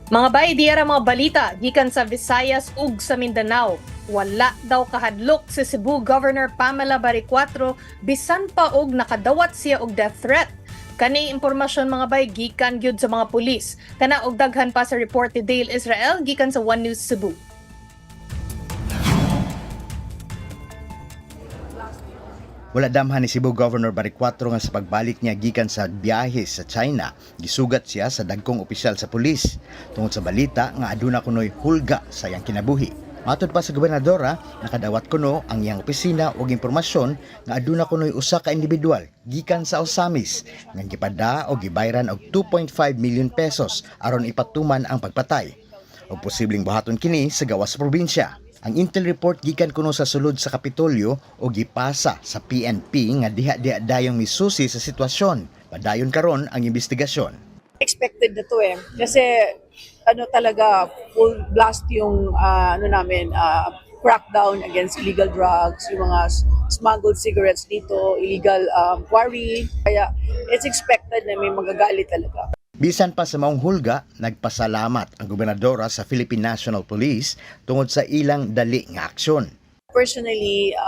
Mga bay, diara mga balita gikan sa Visayas ug sa Mindanao. Wala daw kahadlok si Cebu Governor Pamela Baricuatro bisan pa og nakadawat siya og death threat. Kani impormasyon mga bay gikan gyud sa mga pulis. Kana og daghan pa sa report ni Dale Israel gikan sa One News Cebu. Wala damhan ni Cebu Governor Baricuatro nga sa pagbalik niya gikan sa biyahe sa China, gisugat siya sa dagkong opisyal sa pulis tungod sa balita nga aduna kunoy hulga sa iyang kinabuhi. Matod pa sa gobernadora, nakadawat kuno ang iyang opisina og impormasyon nga aduna kunoy usa ka individual gikan sa Osamis nga gipada og gibayran og 2.5 million pesos aron ipatuman ang pagpatay. Og posibleng buhaton kini sa gawas sa probinsya. Ang intel report gikan kuno sa sulod sa Kapitolyo o gipasa sa PNP nga diha-diha dayong misusi sa sitwasyon. Padayon karon ang investigasyon. Expected na to kasi talaga full blast yung crackdown against illegal drugs, yung mga smuggled cigarettes dito, illegal quarry. Kaya it's expected na may magagalit talaga. Bisan pa sa maong hulga, nagpasalamat ang gobernadora sa Philippine National Police tungod sa ilang dali nga aksyon. Personally,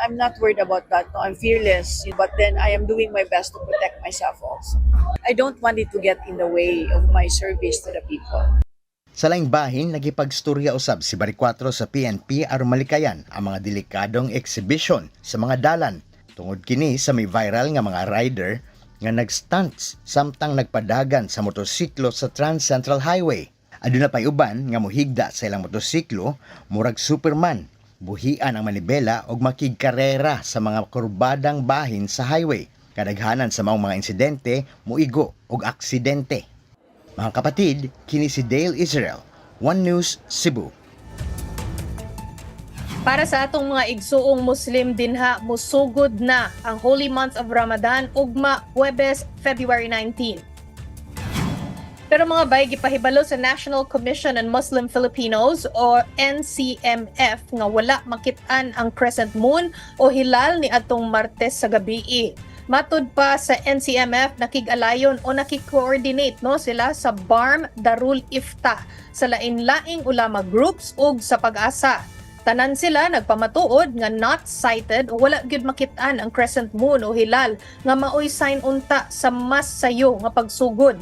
I'm not worried about that. No, I'm fearless, but then I am doing my best to protect myself also. I don't want it to get in the way of my service to the people. Sa laing bahin, nagipagstorya usab si Baricuatro sa PNP aron malikayan ang mga delikadong exhibition sa mga dalan. Tungod kini sa may viral nga mga rider nga nag-stunts samtang nagpadagan sa motorsiklo sa Trans Central Highway. Aduna pay uban nga mohigda sa ilang motorsiklo, murag Superman, buhian ang manibela og makigkarera sa mga kurbadang bahin sa highway. Kadaghanan sa maong mga insidente muigo og aksidente. Mga kapatid, kini si Dale Israel, One News Cebu. Para sa atong mga igsuong Muslim dinha, musugod na ang holy month of Ramadan ugma Huwebes, February 19. Pero mga bay, gipahibalo sa National Commission on Muslim Filipinos o NCMF nga wala makit-an ang crescent moon o hilal ni atong Martes sa gabi. Matud pa sa NCMF, nakig-alayon o nakikoordinate sila sa BARM Darul Ifta sa lain-laing ulama groups ug sa pag-asa. Tanan sila nagpamatuod nga not sighted o wala gyud makit-an ang crescent moon o hilal nga maoy sign unta sa mas sayo nga pagsugod.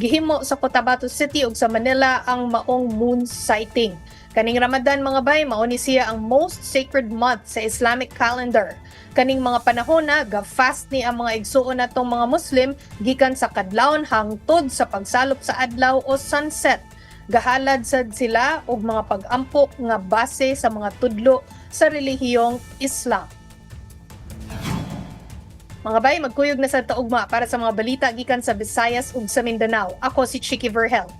Gihimo sa Cotabato City ug sa Manila ang maong moon sighting. Kaning Ramadan mga bay, mao ni siya ang most sacred month sa Islamic calendar. Kaning mga panahon na ga-fast ni ang mga igsuon natong mga Muslim gikan sa kadlawon hangtod sa pagsalop sa adlaw o sunset. Gahalad sad sila og mga pag-ampok nga base sa mga tudlo sa relihiyong Islam. Mga bay, magkuyog na sa taugma para sa mga balita gikan sa Visayas ug sa Mindanao. Ako si Chiki Verhel.